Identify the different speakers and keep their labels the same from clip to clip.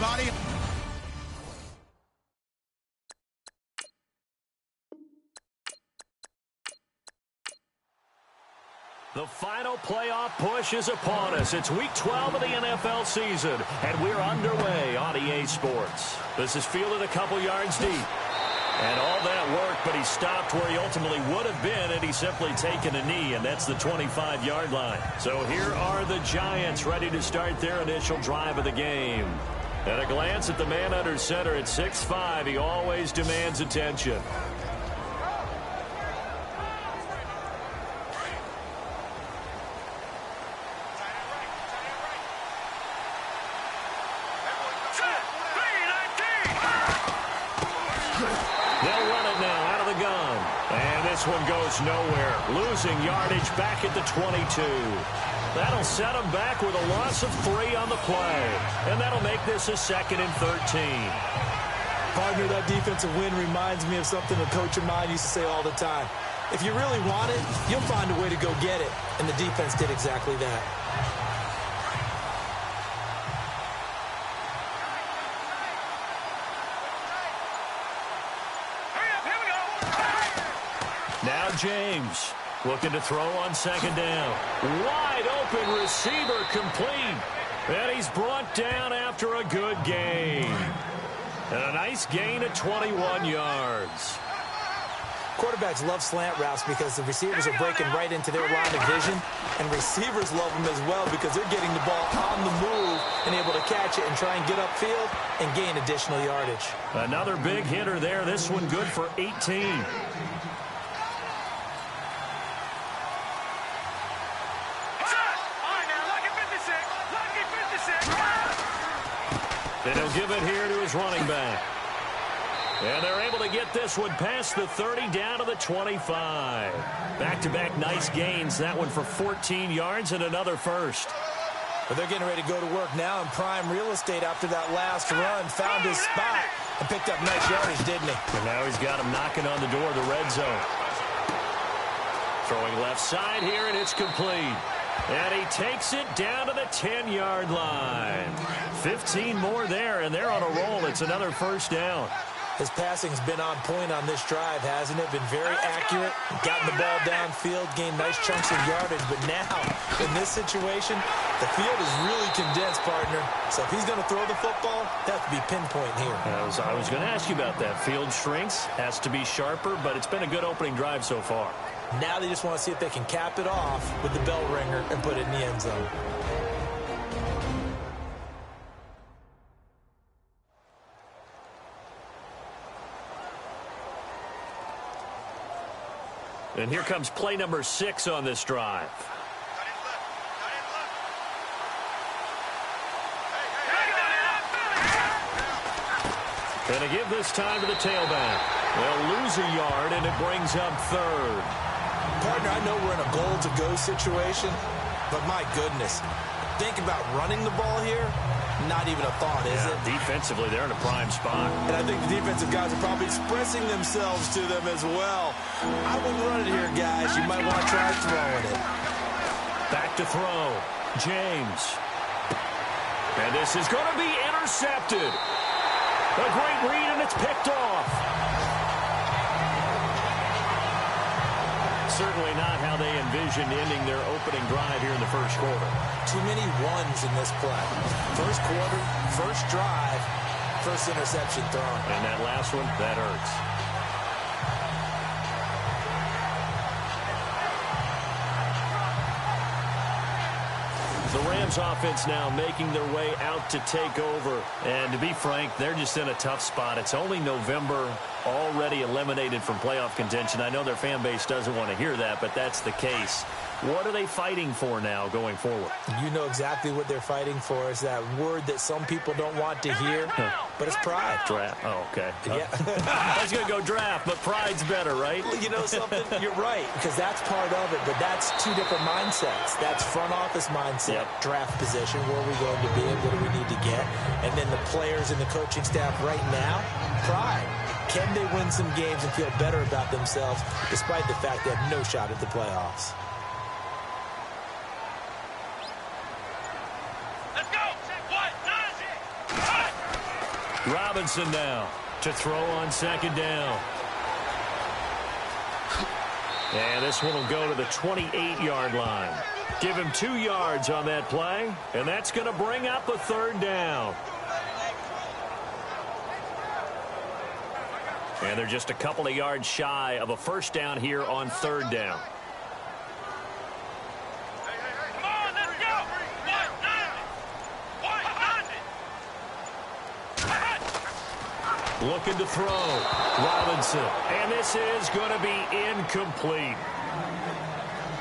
Speaker 1: everybody.
Speaker 2: The final playoff push is upon us. It's Week 12 of the NFL season, and we're underway on EA Sports. This is fielded a couple yards deep. And all that work, but he stopped where he ultimately would have been had he simply taken a knee, and that's the 25-yard line. So here are the Giants ready to start their initial drive of the game. At a glance at the man under center at 6'5", he always demands attention. They'll run it now out of the gun. And this one goes nowhere. Losing yardage back at the 22. That'll set them back with a loss of 3 on the play. And that'll make this a 2nd and 13.
Speaker 3: Partner, that defensive win reminds me of something a coach of mine used to say all the time. If you really want it, you'll find a way to go get it. And the defense did exactly that.
Speaker 2: Now James looking to throw on 2nd down. Wide open receiver complete. And he's brought down after a good gain. And a nice gain of 21 yards.
Speaker 3: Quarterbacks love slant routes because the receivers are breaking right into their line of vision. And receivers love them as well because they're getting the ball on the move and able to catch it and try and get upfield and gain additional yardage.
Speaker 2: Another big hitter there. This one good for 18. And he'll give it here to his running back. And they're able to get this one past the 30 down to the 25. Back-to-back nice gains. That one for 14 yards and another first.
Speaker 3: But they're getting ready to go to work now in prime real estate after that last run. Found his spot and picked up nice yardage, didn't he?
Speaker 2: And now he's got him knocking on the door of the red zone. Throwing left side here, and it's complete. And he takes it down to the 10-yard line. 15 more there, and they're on a roll. It's another first down.
Speaker 3: His passing's been on point on this drive, hasn't it? Been very accurate, gotten the ball downfield, gained nice chunks of yardage. But now, in this situation, the field is really condensed, partner. So if he's going to throw the football, that has to be pinpoint here.
Speaker 2: I was going to ask you about that. Field shrinks, has to be sharper, but it's been a good opening drive so far.
Speaker 3: Now they just want to see if they can cap it off with the bell ringer and put it in the end zone.
Speaker 2: And here comes play number 6 on this drive. And to give this time to the tailback. They'll lose a yard, and it brings up 3rd.
Speaker 3: Partner, I know we're in a goal-to-go situation, but my goodness, think about running the ball here. Not even a thought, is it?
Speaker 2: Defensively, they're in a prime spot.
Speaker 3: And I think the defensive guys are probably expressing themselves to them as well. I wouldn't run it here, guys. You might want to try throwing it.
Speaker 2: Back to throw. James. And this is going to be intercepted. A great read, and it's picked off. Certainly not how they envisioned ending their opening drive here in the first quarter.
Speaker 3: Too many ones in this play. First quarter, first drive, first interception thrown.
Speaker 2: And that last one, that hurts. The Rams offense now making their way out to take over. And to be frank, they're just in a tough spot. It's only November, already eliminated from playoff contention. I know their fan base doesn't want to hear that, but that's the case. What are they fighting for now going forward?
Speaker 3: You know exactly what they're fighting for. Is that word that some people don't want to hear, but it's pride.
Speaker 2: Draft. Oh, okay.
Speaker 3: Yeah.
Speaker 2: I was going to go draft, but pride's better, right?
Speaker 3: Well, you know something? You're right, because that's part of it, but that's two different mindsets. That's front office mindset, draft position, where are we going to be and what do we need to get? And then the players and the coaching staff right now, pride. Can they win some games and feel better about themselves despite the fact they have no shot at the playoffs?
Speaker 2: Robinson now to throw on second down. And this one will go to the 28-yard line. Give him 2 yards on that play, and that's going to bring up a third down. And they're just a couple of yards shy of a first down here on third down.
Speaker 1: Come on, let's go!
Speaker 2: Looking to throw. Robinson. And this is going to be incomplete.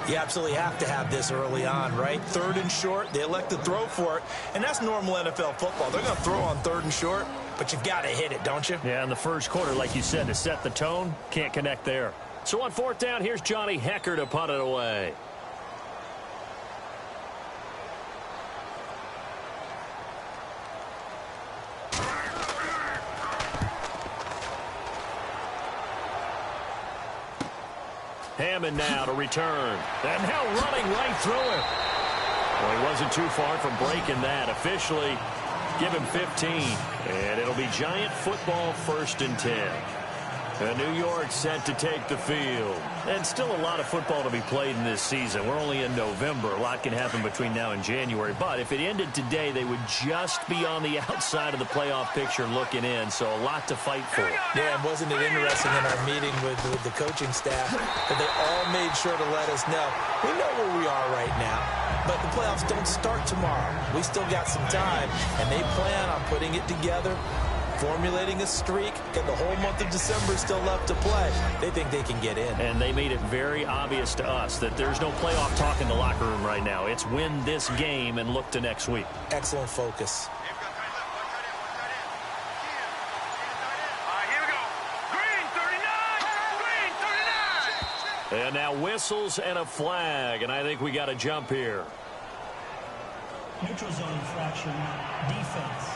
Speaker 3: You absolutely have to have this early on, right? Third and short, they elect to throw for it, and that's normal NFL football. They're going to throw on third and short, but you've got to hit it, don't you?
Speaker 2: Yeah, in the first quarter, like you said, to set the tone, can't connect there. So on fourth down, here's Johnny Hecker to punt it away. Hammond now to return. And now running right through it. Well, he wasn't too far from breaking that. Officially, give him 15. And it'll be Giant football 1st and 10. And New York set to take the field. And still a lot of football to be played in this season. We're only in November. A lot can happen between now and January. But if it ended today, they would just be on the outside of the playoff picture looking in. So a lot to fight for.
Speaker 3: Yeah, and wasn't it interesting in our meeting with the coaching staff that they all made sure to let us know, we know where we are right now, but the playoffs don't start tomorrow. We still got some time, and they plan on putting it together, formulating a streak, got the whole month of December still left to play. They think they can get in.
Speaker 2: And they made it very obvious to us that there's no playoff talk in the locker room right now. It's win this game and look to next week.
Speaker 3: Excellent focus.
Speaker 1: Here we go. Green 39.
Speaker 2: And now whistles and a flag, and I think we got to jump here.
Speaker 4: Neutral zone infraction, defense.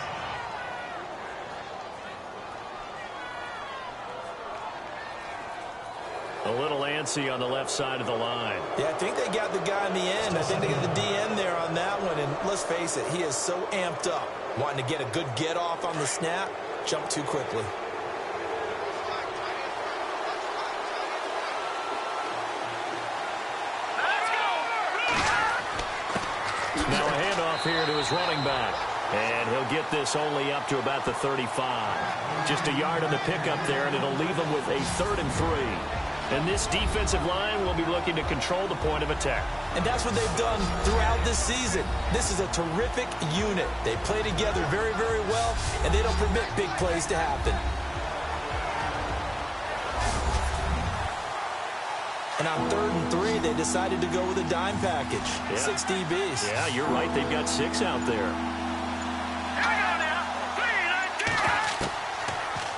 Speaker 2: A little antsy on the left side of the line.
Speaker 3: Yeah, I think they got the guy in the end. I think they got the DN there on that one. And let's face it, he is so amped up, wanting to get a good get off on the snap, jump too quickly.
Speaker 2: Now a handoff here to his running back. And he'll get this only up to about the 35. Just a yard on the pickup there, and it'll leave him with a 3rd and 3. And this defensive line will be looking to control the point of attack.
Speaker 3: And that's what they've done throughout this season. This is a terrific unit. They play together very, very well, and they don't permit big plays to happen. And on 3rd and 3, they decided to go with a dime package. Yeah. 6 DBs.
Speaker 2: Yeah, you're right. They've got 6 out there.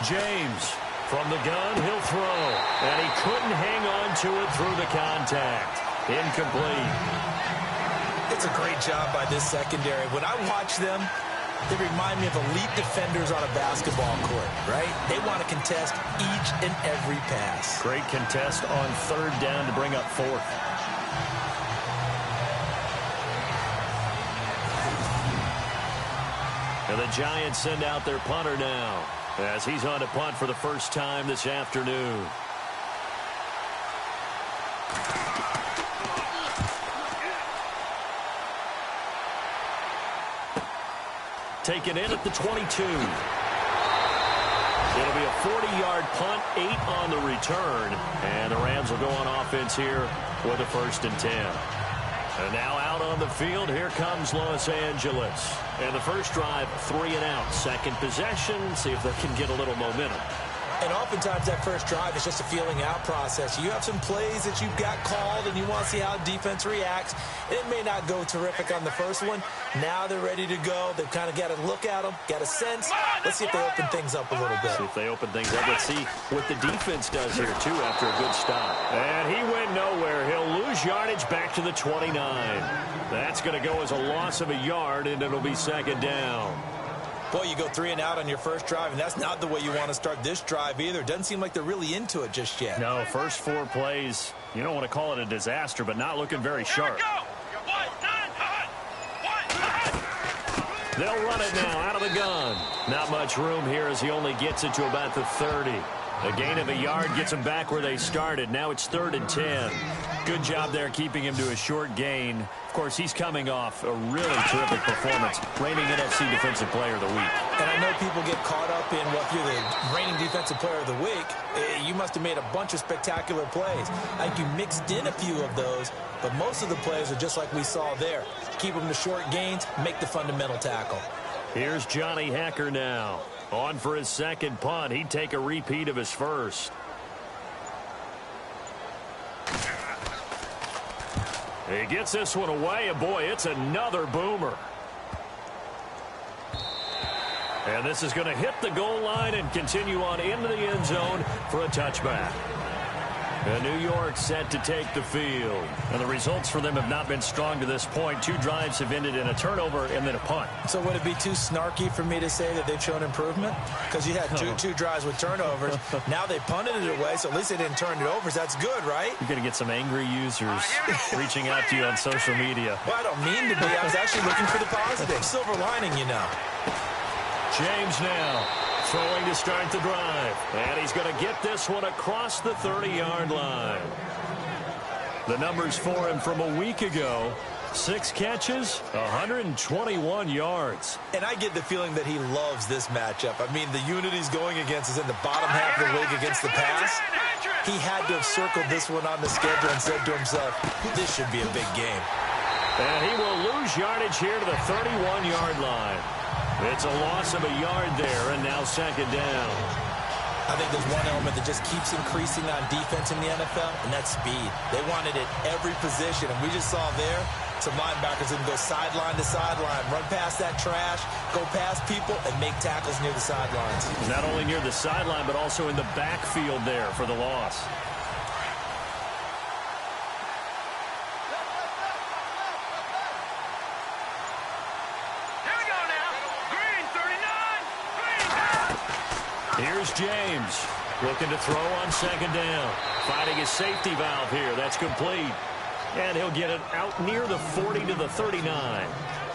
Speaker 2: James. From the gun, he'll throw. And he couldn't hang on to it through the contact. Incomplete.
Speaker 3: It's a great job by this secondary. When I watch them, they remind me of elite defenders on a basketball court, right? They want to contest each and every pass.
Speaker 2: Great contest on 3rd down to bring up 4th. And the Giants send out their punter now, as he's on to punt for the first time this afternoon. Taken in at the 22. It'll be a 40-yard punt, 8 on the return. And the Rams will go on offense here with a 1st and 10. And now out on the field, here comes Los Angeles. And the first drive, 3 and out. Second possession, see if they can get a little momentum.
Speaker 3: And oftentimes that first drive is just a feeling out process. You have some plays that you've got called and you want to see how defense reacts. It may not go terrific on the first one. Now they're ready to go. They've kind of got to look at them, got a sense. Let's see if they open things up a little bit.
Speaker 2: See if they open things up. Let's see what the defense does here, too, after a good stop. And he went nowhere. He'll lose yardage back to the 29. That's going to go as a loss of a yard, and it'll be 2nd down.
Speaker 3: Boy, you go 3 and out on your first drive, and that's not the way you want to start this drive either. Doesn't seem like they're really into it just yet.
Speaker 2: No, first 4 plays, you don't want to call it a disaster, but not looking very sharp. They'll run it now out of the gun. Not much room here as he only gets it to about the 30. A gain of a yard gets them back where they started. Now it's 3rd and 10. Good job there keeping him to a short gain. Of course, he's coming off a really terrific performance, reigning NFC Defensive Player of the Week.
Speaker 3: And I know people get caught up in, well, if you're the reigning Defensive Player of the Week, you must have made a bunch of spectacular plays. I think you mixed in a few of those, but most of the plays are just like we saw there. Keep them to short gains, make the fundamental tackle.
Speaker 2: Here's Johnny Hecker now. On for his second punt. He'd take a repeat of his first. He gets this one away, and boy, it's another boomer. And this is going to hit the goal line and continue on into the end zone for a touchback. And New York set to take the field. And the results for them have not been strong to this point. 2 drives have ended in a turnover and then a punt.
Speaker 3: So would it be too snarky for me to say that they've shown improvement? Because you had two drives with turnovers. Now they punted it away, so at least they didn't turn it over. So that's good, right?
Speaker 2: You're going to get some angry users reaching out to you on social media.
Speaker 3: Well, I don't mean to be. I was actually looking for the positive. Silver lining, you know.
Speaker 2: James now throwing to start the drive. And he's going to get this one across the 30-yard line. The numbers for him from a week ago. 6 catches, 121 yards.
Speaker 3: And I get the feeling that he loves this matchup. I mean, the unit he's going against is in the bottom half of the league against the pass. He had to have circled this one on the schedule and said to himself, this should be a big game.
Speaker 2: And he will lose yardage here to the 31-yard line. It's a loss of a yard there, and now 2nd down.
Speaker 3: I think there's one element that just keeps increasing on defense in the NFL, and that's speed. They want it at every position, and we just saw there some linebackers that can go sideline to sideline, run past that trash, go past people, and make tackles near the sidelines.
Speaker 2: Not only near the sideline, but also in the backfield there for the loss. Here's James looking to throw on 2nd down. Finding his safety valve here. That's complete. And he'll get it out near the 40 to the 39.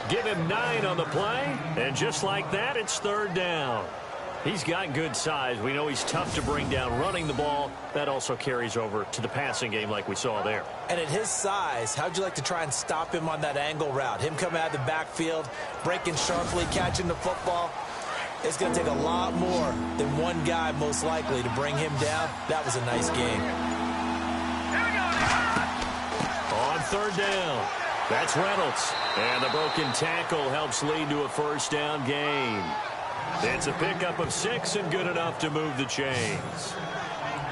Speaker 2: Give him 9 on the play. And just like that, it's 3rd down. He's got good size. We know he's tough to bring down running the ball. That also carries over to the passing game like we saw there.
Speaker 3: And at his size, how'd you like to try and stop him on that angle route? Him coming out of the backfield, breaking sharply, catching the football. It's going to take a lot more than one guy, most likely, to bring him down. That was a nice game.
Speaker 2: On 3rd down, that's Reynolds. And the broken tackle helps lead to a 1st down gain. It's a pickup of 6 and good enough to move the chains.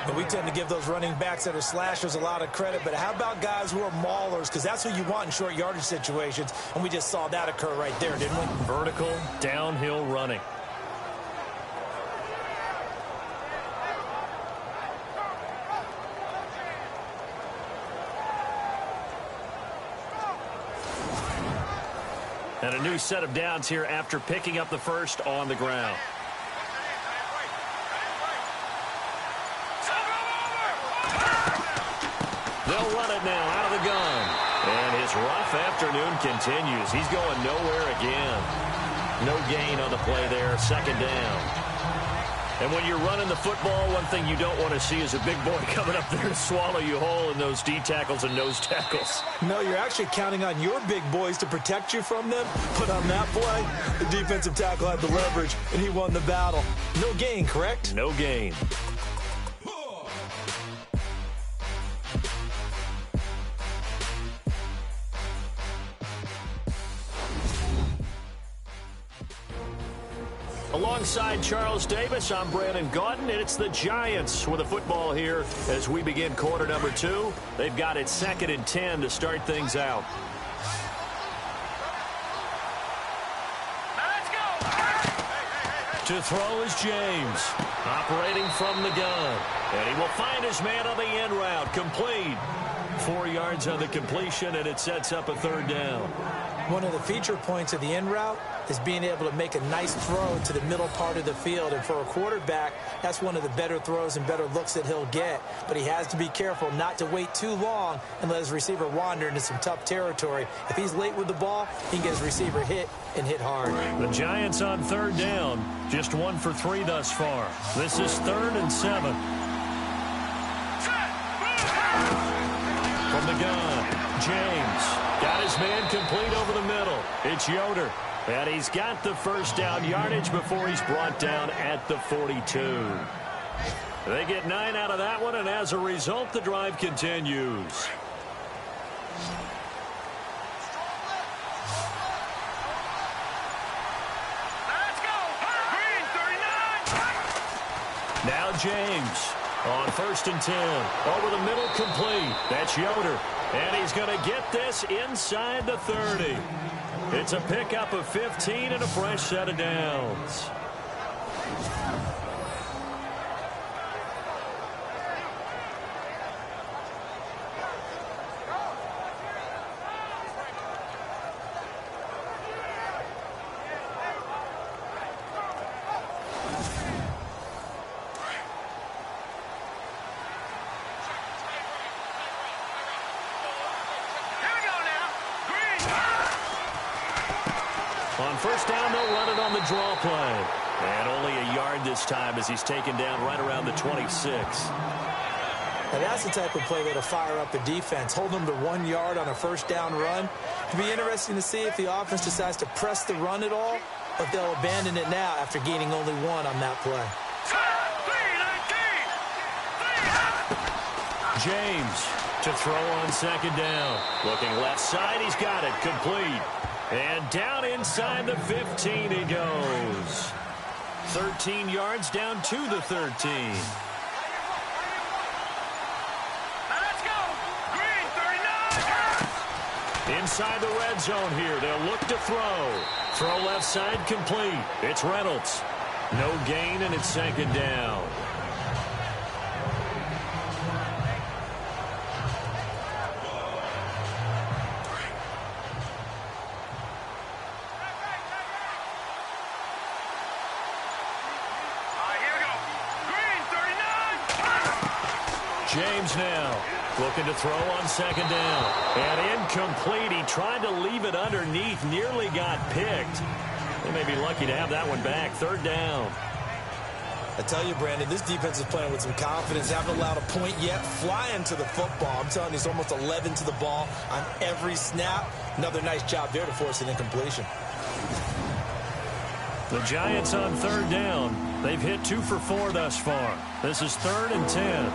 Speaker 3: And we tend to give those running backs that are slashers a lot of credit, but how about guys who are maulers? Because that's who you want in short yardage situations, and we just saw that occur right there, didn't we?
Speaker 2: Vertical, downhill running. And a new set of downs here after picking up the first on the ground. They'll run it now out of the gun. And his rough afternoon continues. He's going nowhere again. No gain on the play there. 2nd down. And when you're running the football, one thing you don't want to see is a big boy coming up there to swallow you whole in those D tackles and nose tackles.
Speaker 3: No, you're actually counting on your big boys to protect you from them. But on that play, the defensive tackle had the leverage, and he won the battle. No gain, correct?
Speaker 2: No gain. Alongside Charles Davis, I'm Brandon Gaudin, and it's the Giants with the football here as we begin quarter number 2. They've got it 2nd and 10 to start things out. To throw is James, operating from the gun. And he will find his man on the end route, complete. 4 yards on the completion, and it sets up a 3rd down.
Speaker 3: One of the feature points of the in route is being able to make a nice throw to the middle part of the field. And for a quarterback, that's one of the better throws and better looks that he'll get. But he has to be careful not to wait too long and let his receiver wander into some tough territory. If he's late with the ball, he can get his receiver hit and hit hard.
Speaker 2: The Giants on third down, just 1 for 3 thus far. This is 3rd and 7. From the gun, James got his man complete over the middle. It's Yoder. And he's got the first down yardage before he's brought down at the 42. They get 9 out of that one, and as a result, the drive continues.
Speaker 1: Let's go. Green, 39.
Speaker 2: Now James on 1st and 10. Over the middle, complete. That's Yoder. And he's going to get this inside the 30. It's a pickup of 15 and a fresh set of downs. On first down, they'll run it on the draw play. And only a yard this time as he's taken down right around the 26.
Speaker 3: Now that's the type of play that'll fire up the defense. Hold them to 1 yard on a first down run. It'll be interesting to see if the offense decides to press the run at all, or if they'll abandon it now after gaining only 1 on that play.
Speaker 2: James to throw on second down. Looking left side, he's got it complete. And down inside the 15 he goes. 13 yards down to the 13.
Speaker 1: Let's go. Green, 39.
Speaker 2: Inside the red zone here. They'll look to throw. Throw left side complete. It's Reynolds. No gain, and it's second down. James now looking to throw on second down. And incomplete. He tried to leave it underneath. Nearly got picked. They may be lucky to have that one back. Third down.
Speaker 3: I tell you, Brandon, this defense is playing with some confidence. Haven't allowed a point yet. Flying to the football. I'm telling you, it's almost 11 to the ball on every snap. Another nice job there to force an incompletion.
Speaker 2: The Giants on third down. They've hit 2 for 4 thus far. This is 3rd and 10.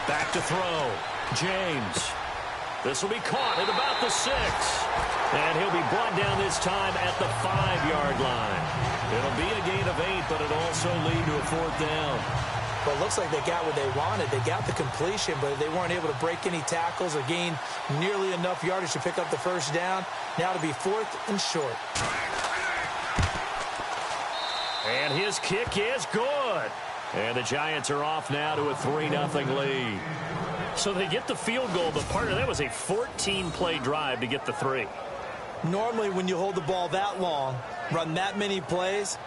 Speaker 2: Back to throw. James. This will be caught at about the 6. And he'll be brought down this time at the 5-yard line. It'll be a gain of 8, but it'll also lead to a 4th down.
Speaker 3: Well, it looks like they got what they wanted. They got the completion, but they weren't able to break any tackles or gain nearly enough yardage to pick up the first down. Now to be 4th and short.
Speaker 2: And his kick is good. And the Giants are off now to a 3-0 lead. So they get the field goal, but part of that was a 14-play drive to get the 3.
Speaker 3: Normally, when you hold the ball that long, run that many plays,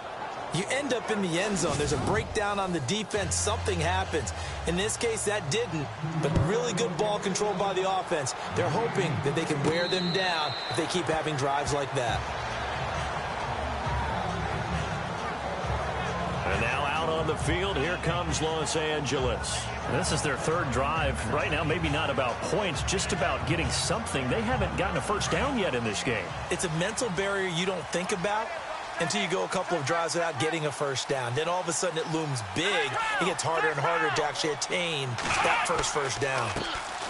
Speaker 3: you end up in the end zone. There's a breakdown on the defense. Something happens. In this case, that didn't, but really good ball control by the offense. They're hoping that they can wear them down if they keep having drives like that.
Speaker 2: And now out on the field, here comes Los Angeles.
Speaker 5: This is their 3rd drive. Right now, maybe not about points, just about getting something. They haven't gotten a first down yet in this game.
Speaker 3: It's a mental barrier you don't think about until you go a couple of drives without getting a first down. Then all of a sudden it looms big. It gets harder and harder to actually attain that first down.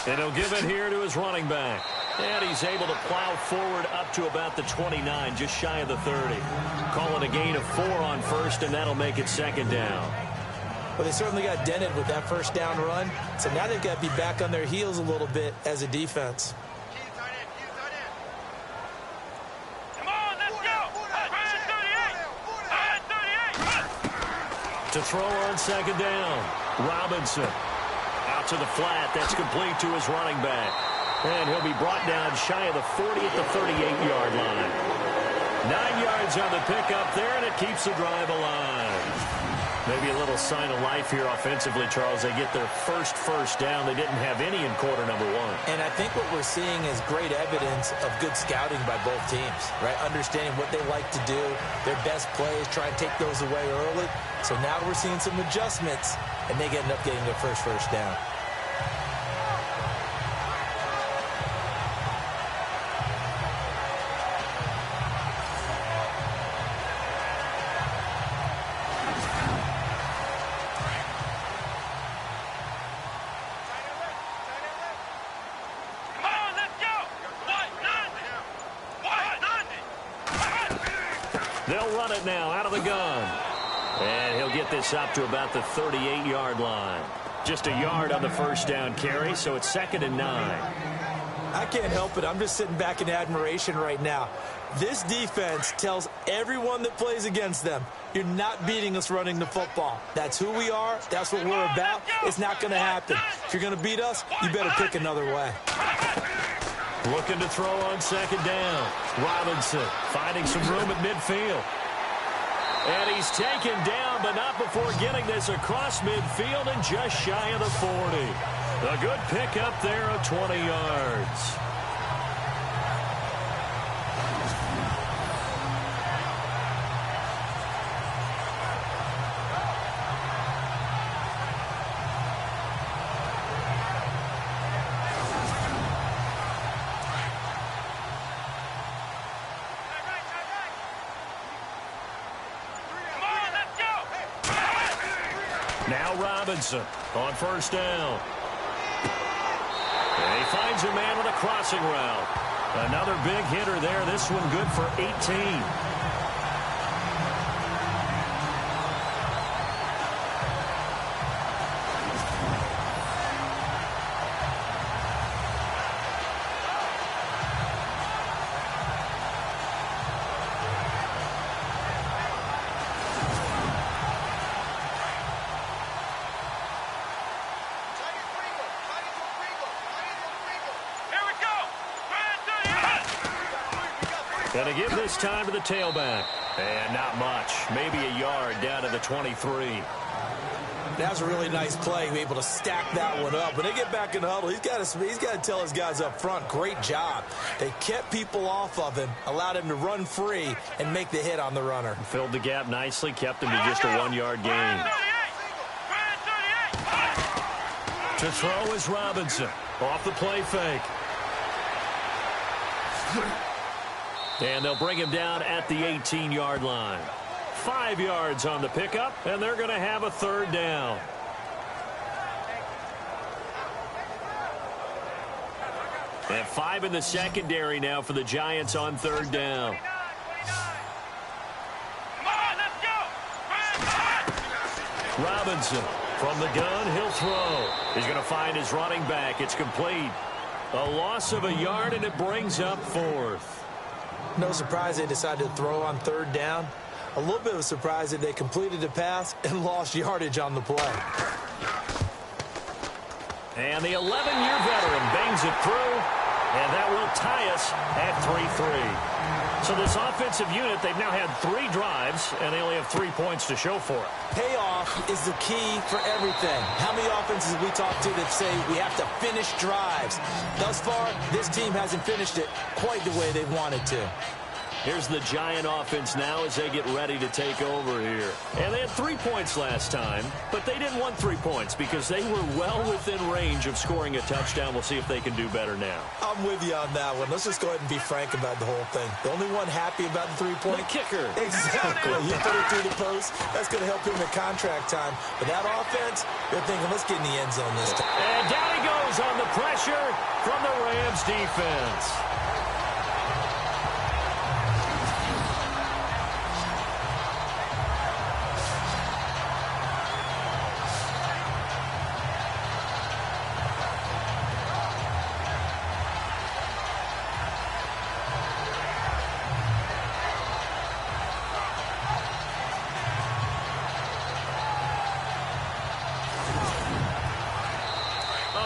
Speaker 2: And he'll give it here to his running back. And he's able to plow forward up to about the 29, just shy of the 30. Calling a gain of 4 on first, and that'll make it second down.
Speaker 3: Well, they certainly got dented with that first down run. So now they've got to be back on their heels a little bit as a defense.
Speaker 1: Come on, let's go. 38.
Speaker 2: To throw on second down. Robinson. Out to the flat. That's complete to his running back. And he'll be brought down shy of the 40 at the 38-yard line. 9 yards on the pickup there, and it keeps the drive alive. Maybe a little sign of life here offensively, Charles. They get their first down. They didn't have any in quarter number one.
Speaker 3: And I think what we're seeing is great evidence of good scouting by both teams, right? Understanding what they like to do, their best plays, try and take those away early. So now we're seeing some adjustments, and they end up getting their first down.
Speaker 2: They'll run it now out of the gun. And he'll get this up to about the 38-yard line. Just a yard on the first down carry, so it's 2nd and 9.
Speaker 3: I can't help it. I'm just sitting back in admiration right now. This defense tells everyone that plays against them, you're not beating us running the football. That's who we are. That's what we're about. It's not going to happen. If you're going to beat us, you better pick another way.
Speaker 2: Looking to throw on 2nd down. Robinson finding some room at midfield. And he's taken down, but not before getting this across midfield and just shy of the 40. A good pickup there of 20 yards. Now Robinson on 1st down. And he finds a man with a crossing route. Another big hitter there. This one good for 18. Going to give this time to the tailback. And not much. Maybe a yard down to the 23.
Speaker 3: That was a really nice play. Able to stack that one up. When they get back in the huddle, he's got to tell his guys up front, great job. They kept people off of him, allowed him to run free, and make the hit on the runner.
Speaker 2: Filled the gap nicely, kept him to just a 1-yard gain. To throw is Robinson. Off the play fake. And they'll bring him down at the 18-yard line. 5 yards on the pickup, and they're going to have a 3rd down. And 5 in the secondary now for the Giants on 3rd down. Robinson from the gun, he'll throw. He's going to find his running back. It's complete. A loss of a yard, and it brings up 4th.
Speaker 3: No surprise they decided to throw on 3rd down. A little bit of a surprise that they completed the pass and lost yardage on the play.
Speaker 2: And the 11-year veteran bangs it through, and that will tie us at 3-3. So this offensive unit, they've now had 3 drives, and they only have 3 points to show for it.
Speaker 3: Payoff is the key for everything. How many offenses have we talked to that say we have to finish drives? Thus far, this team hasn't finished it quite the way they wanted to.
Speaker 2: Here's the Giant offense now as they get ready to take over here. And they had 3 points last time, but they didn't want 3 points because they were well within range of scoring a touchdown. We'll see if they can do better now.
Speaker 3: I'm with you on that one. Let's just go ahead and be frank about the whole thing. The only one happy about the 3-point?
Speaker 2: The kicker.
Speaker 3: Exactly. You put it through the post. That's going to help him in contract time. But that offense, they're thinking, let's get in the end zone this time.
Speaker 2: And down he goes on the pressure from the Rams defense.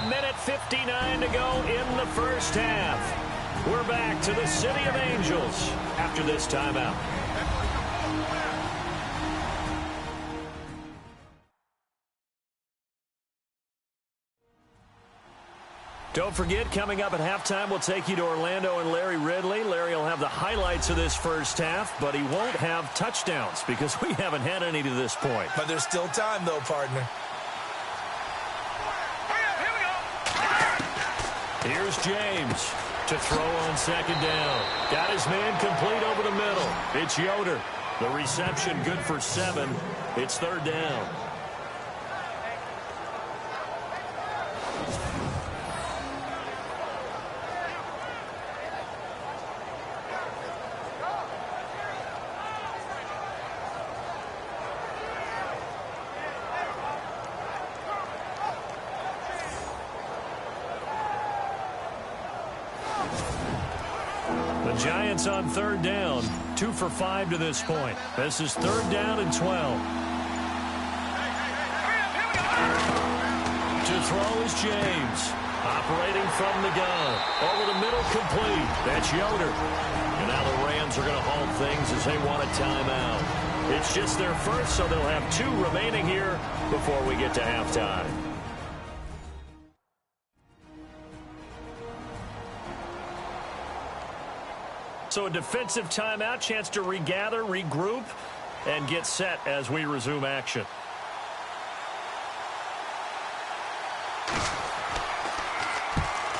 Speaker 2: 1:59 to go in the first half. We're back to the City of Angels after this timeout. Don't forget, coming up at halftime, we'll take you to Orlando and Larry Ridley. Larry will have the highlights of this first half, but he won't have touchdowns because we haven't had any to this point.
Speaker 3: But there's still time, though, partner.
Speaker 2: Here's James to throw on second down. Got his man complete over the middle. It's Yoder. The reception good for 7. It's third down. Giants on third down, 2 for 5 to this point. This is third down and 12. To throw is James, operating from the gun. Over the middle, complete. That's Yoder. And now the Rams are going to halt things as they want a timeout. It's just their first, so they'll have 2 remaining here before we get to halftime. So a defensive timeout, chance to regather, regroup, and get set as we resume action.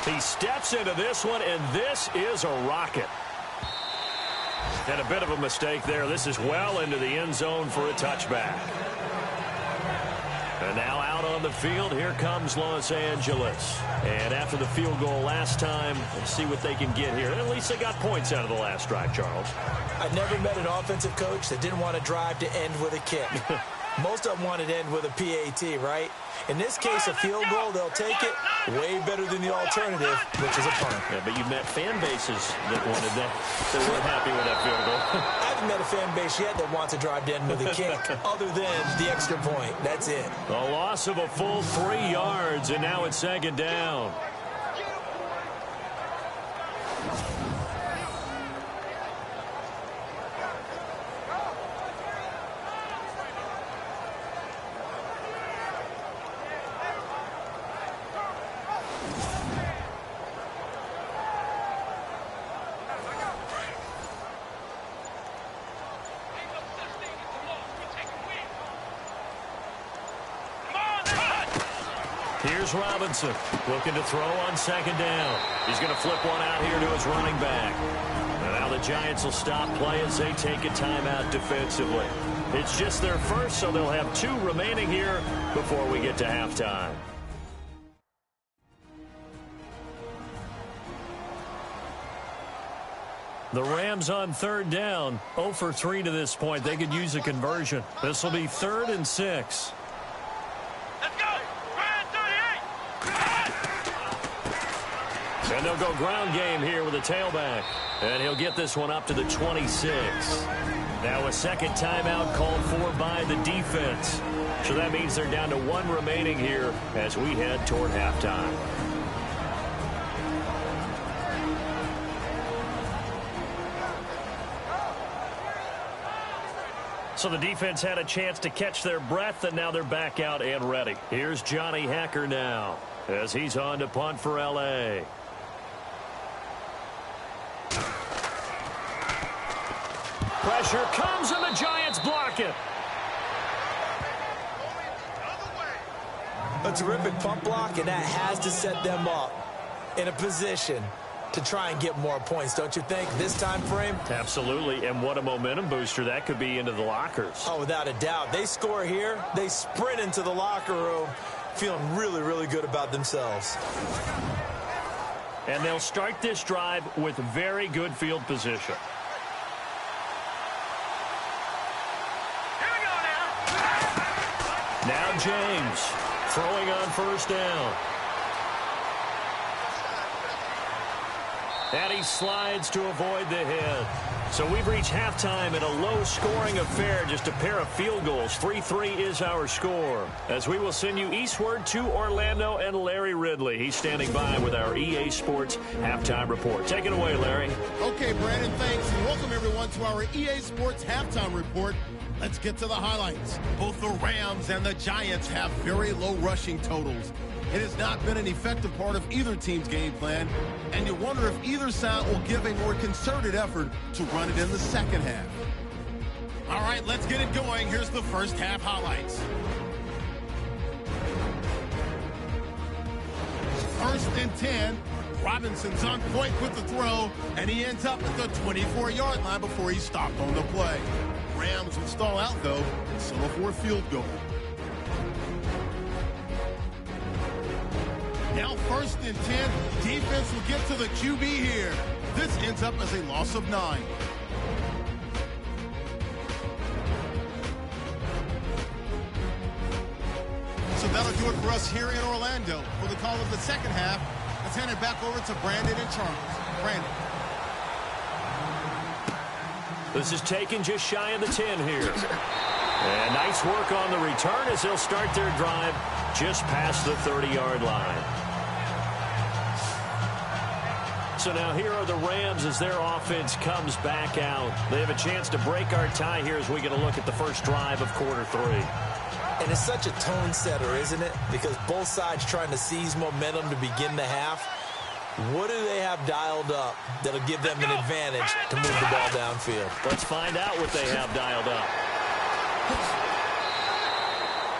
Speaker 2: He steps into this one, and this is a rocket. And a bit of a mistake there. This is well into the end zone for a touchback. And now out on the field, here comes Los Angeles. And after the field goal last time, let's see what they can get here. At least they got points out of the last drive, Charles.
Speaker 3: I've never met an offensive coach that didn't want to drive to end with a kick. Most of them wanted to end with a PAT, right? In this case, a field goal, they'll take it. Way better than the alternative, which is a punt.
Speaker 2: Yeah, but you've met fan bases that wanted that. They weren't happy with that field goal.
Speaker 3: I haven't met a fan base yet that wants to drive to end with a kick, other than the extra point. That's it.
Speaker 2: The loss of a full 3 yards, and now it's second down. Here's Robinson looking to throw on second down. He's going to flip one out here to his running back. And now the Giants will stop play as they take a timeout defensively. It's just their first, so they'll have 2 remaining here before we get to halftime. The Rams on third down, 0 for 3 to this point. They could use a conversion. This will be 3rd and 6. And they'll go ground game here with a tailback. And he'll get this one up to the 26. Now a second timeout called for by the defense. So that means they're down to 1 remaining here as we head toward halftime. So the defense had a chance to catch their breath, and now they're back out and ready. Here's Johnny Hacker now as he's on to punt for L.A. Pressure comes, and the Giants block it.
Speaker 3: A terrific pump block, and that has to set them up in a position to try and get more points, don't you think, this time frame?
Speaker 2: Absolutely, and what a momentum booster that could be into the lockers.
Speaker 3: Oh, without a doubt. They score here, they sprint into the locker room feeling really, really good about themselves.
Speaker 2: And they'll start this drive with very good field position. Now James throwing on first down. And he slides to avoid the hit. So we've reached halftime in a low-scoring affair, just a pair of field goals. 3-3 is our score. As we will send you eastward to Orlando and Larry Ridley. He's standing by with our EA Sports Halftime Report. Take it away, Larry.
Speaker 6: Okay, Brandon, thanks. And welcome, everyone, to our EA Sports Halftime Report. Let's get to the highlights. Both the Rams and the Giants have very low rushing totals. It has not been an effective part of either team's game plan, and you wonder if either side will give a more concerted effort to run it in the second half. All right, let's get it going. Here's the first half highlights. First and 10. Robinson's on point with the throw, and he ends up at the 24-yard line before he's stopped on the play. Rams will stall out, though, and settle for a field goal. Now first and 10, defense will get to the QB here. This ends up as a loss of 9. So that'll do it for us here in Orlando. For the call of the second half, let's hand it back over to Brandon and Charles. Brandon.
Speaker 2: This is taken just shy of the 10 here. And nice work on the return as they'll start their drive just past the 30-yard line. So now here are the Rams as their offense comes back out. They have a chance to break our tie here as we get a look at the first drive of quarter 3.
Speaker 3: And it's such a tone setter, isn't it? Because both sides trying to seize momentum to begin the half. What do they have dialed up that'll give them an advantage to move the ball downfield?
Speaker 2: Let's find out what they have dialed up.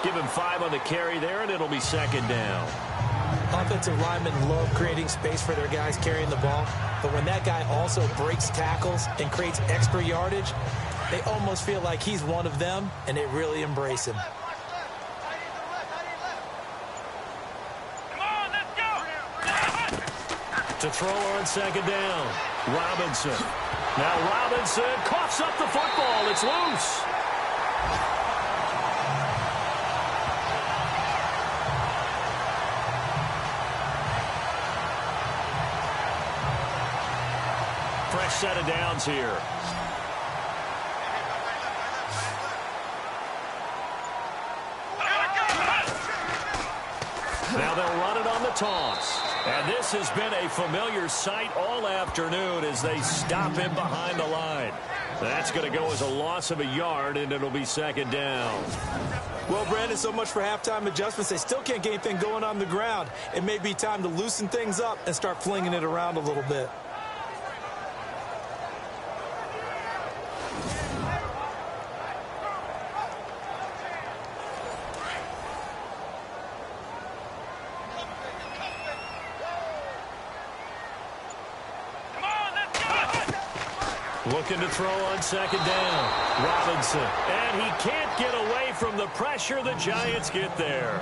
Speaker 2: Give him 5 on the carry there, and it'll be second down.
Speaker 3: Offensive linemen love creating space for their guys carrying the ball, but when that guy also breaks tackles and creates extra yardage, they almost feel like he's one of them, and they really embrace him.
Speaker 1: Come on, let's go!
Speaker 2: To throw on second down, Robinson. Now Robinson coughs up the football. It's loose. Fresh set of downs here. Now they'll run it on the toss. And this has been a familiar sight all afternoon as they stop him behind the line. That's going to go as a loss of a yard, and it'll be second down.
Speaker 3: Well, Brandon, so much for halftime adjustments. They still can't get anything going on the ground. It may be time to loosen things up and start flinging it around a little bit.
Speaker 2: Looking to throw on second down. Robinson. And he can't get away from the pressure. The Giants get there.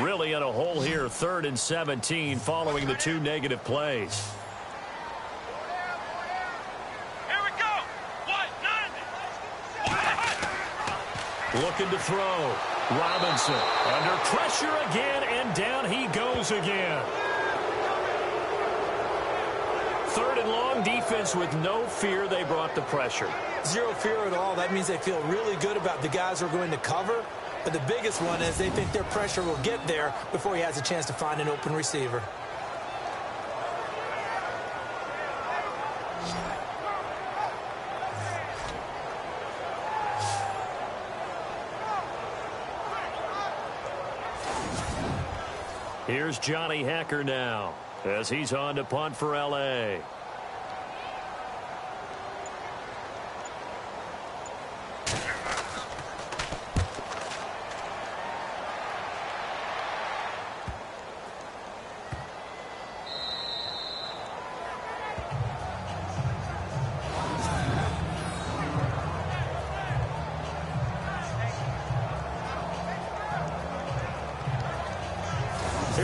Speaker 2: Really in a hole here, 3rd and 17, following the 2 negative plays.
Speaker 1: Here we go!
Speaker 2: Looking to throw. Robinson under pressure again, and down he goes again. 3rd and long, defense with no fear. They brought the pressure.
Speaker 3: Zero fear at all. That means they feel really good about the guys who are going to cover. But the biggest one is they think their pressure will get there before he has a chance to find an open receiver.
Speaker 2: Here's Johnny Hacker now as he's on to punt for L.A.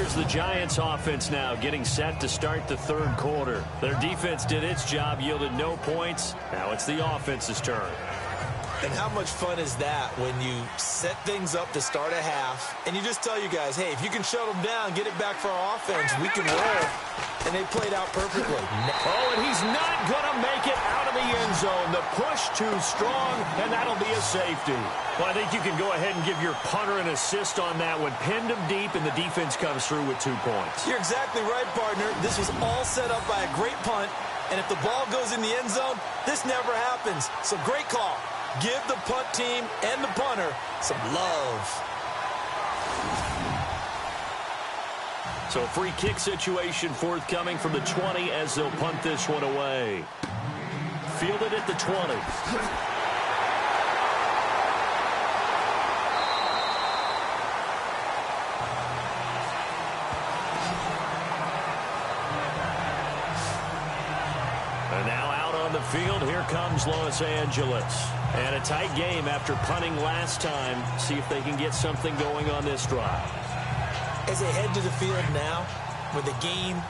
Speaker 2: Here's the Giants offense now getting set to start the third quarter. Their defense did its job, yielded no points. Now it's the offense's turn.
Speaker 3: And how much fun is that when you set things up to start a half and you just tell you guys, hey, if you can shut them down, get it back for our offense, we can roll. And they played out perfectly.
Speaker 2: Oh, and he's not going to make it out of the end zone. The push too strong, and that'll be a safety. Well, I think you can go ahead and give your punter an assist on that one. Pinned him deep, and the defense comes through with 2 points.
Speaker 3: You're exactly right, partner. This was all set up by a great punt, and if the ball goes in the end zone, this never happens. So great call. Give the punt team and the punter some love.
Speaker 2: So a free kick situation forthcoming from the 20 as they'll punt this one away. Fielded at the 20. And now out on the field, here comes Los Angeles. And a tight game after punting last time. See if they can get something going on this drive.
Speaker 3: As they head to the field now, with the game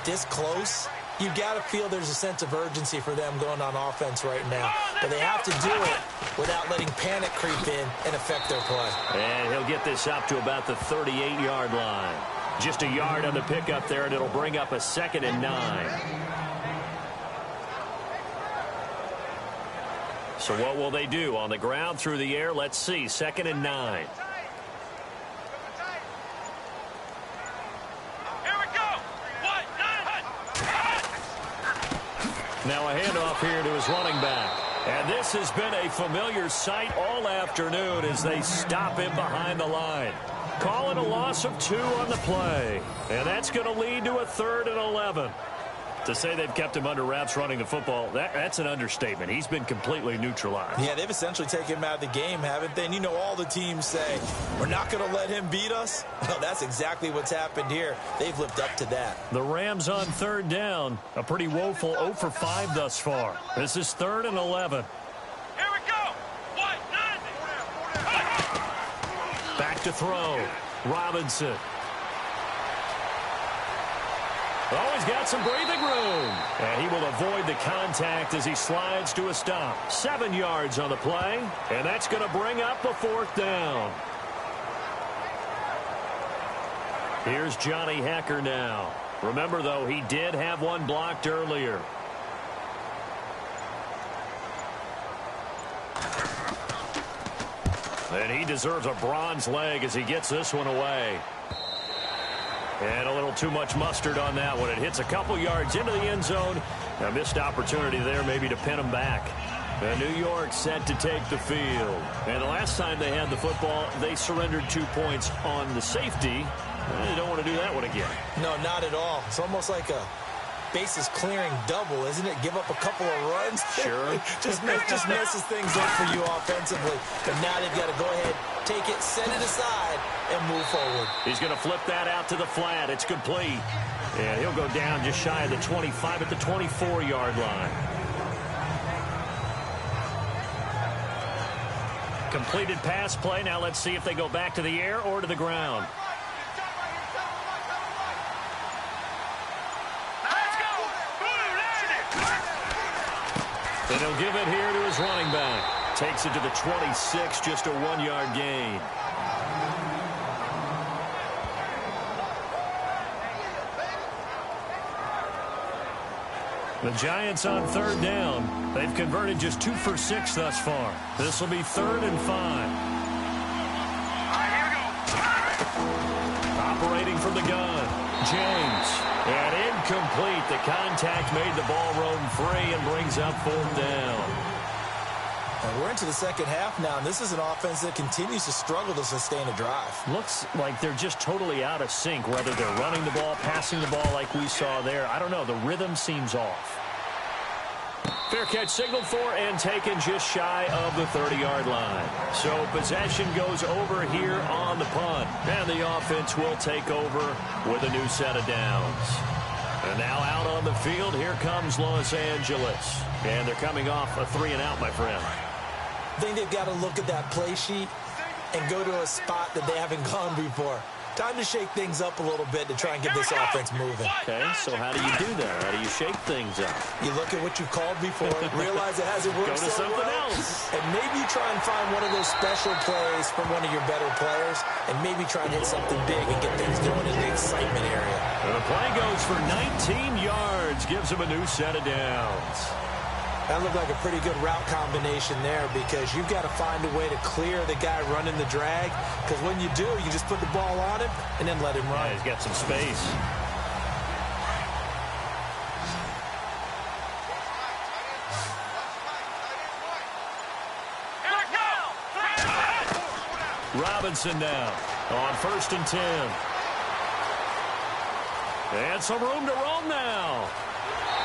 Speaker 3: this close, you got to feel there's a sense of urgency for them going on offense right now. But they have to do it without letting panic creep in and affect their play.
Speaker 2: And he'll get this up to about the 38-yard line. Just a yard on the pickup there, and it'll bring up a 2nd and 9. So what will they do? On the ground, through the air, let's see. 2nd and 9. Now a handoff here to his running back. And this has been a familiar sight all afternoon as they stop him behind the line. Calling a loss of 2 on the play. And that's going to lead to a 3rd and 11. To say they've kept him under wraps running the football, that's an understatement. He's been completely neutralized.
Speaker 3: Yeah, they've essentially taken him out of the game, haven't they? And you know all the teams say, we're not going to let him beat us. Well, that's exactly what's happened here. They've lived up to that.
Speaker 5: The Rams on 3rd down. A pretty woeful 0 for 5 thus far. This is 3rd and 11.
Speaker 1: Here we go. What?
Speaker 2: Back to throw. Robinson. Oh, he's got some breathing room. And he will avoid the contact as he slides to a stop. 7 yards on the play. And that's going to bring up a 4th down. Here's Johnny Hecker now. Remember, though, he did have one blocked earlier. And he deserves a bronze leg as he gets this one away. And a little too much mustard on that one. It hits a couple yards into the end zone. A missed opportunity there maybe to pin him back. And New York set to take the field. And the last time they had the football, they surrendered 2 points on the safety. They don't want to do that one again.
Speaker 3: No, not at all. It's almost like a bases clearing double, isn't it? Give up a couple of runs.
Speaker 2: Sure.
Speaker 3: just messes things up for you offensively. But now they've got to go ahead, take it, set it aside, and move forward.
Speaker 2: He's going to flip that out to the flat. It's complete. And he'll go down just shy of the 25 at the 24-yard line. Completed pass play. Now let's see if they go back to the air or to the ground. And he'll give it here to his running back. Takes it to the 26, just a 1-yard gain. The Giants on 3rd down. They've converted just 2 for 6 thus far. This will be 3rd and 5. Operating from the gun. James. And incomplete. The contact made the ball roam free and brings up 4th down.
Speaker 3: And we're into the second half now, and this is an offense that continues to struggle to sustain a drive.
Speaker 5: Looks like they're just totally out of sync, whether they're running the ball, passing the ball like we saw there. I don't know. The rhythm seems off.
Speaker 2: Fair catch signaled for and taken just shy of the 30-yard line. So possession goes over here on the punt. And the offense will take over with a new set of downs. And now out on the field, here comes Los Angeles. And they're coming off a 3-and-out, my friend.
Speaker 3: I think they've got to look at that play sheet and go to a spot that they haven't gone before. Time to shake things up a little bit to try and get this offense moving.
Speaker 2: Okay, so how do you do that? How do you shake things up?
Speaker 3: You look at what you've called before, realize it hasn't worked
Speaker 2: Go to
Speaker 3: so
Speaker 2: something
Speaker 3: well,
Speaker 2: else.
Speaker 3: and maybe you try and find one of those special plays from one of your better players, and maybe try and hit something big and get things going in the excitement area.
Speaker 2: And the play goes for 19 yards, gives him a new set of downs.
Speaker 3: That looked like a pretty good route combination there because you've got to find a way to clear the guy running the drag, because when you do, you just put the ball on him and then let him run.
Speaker 2: Yeah, he's got some space. Robinson now on 1st and 10. And some room to roam now.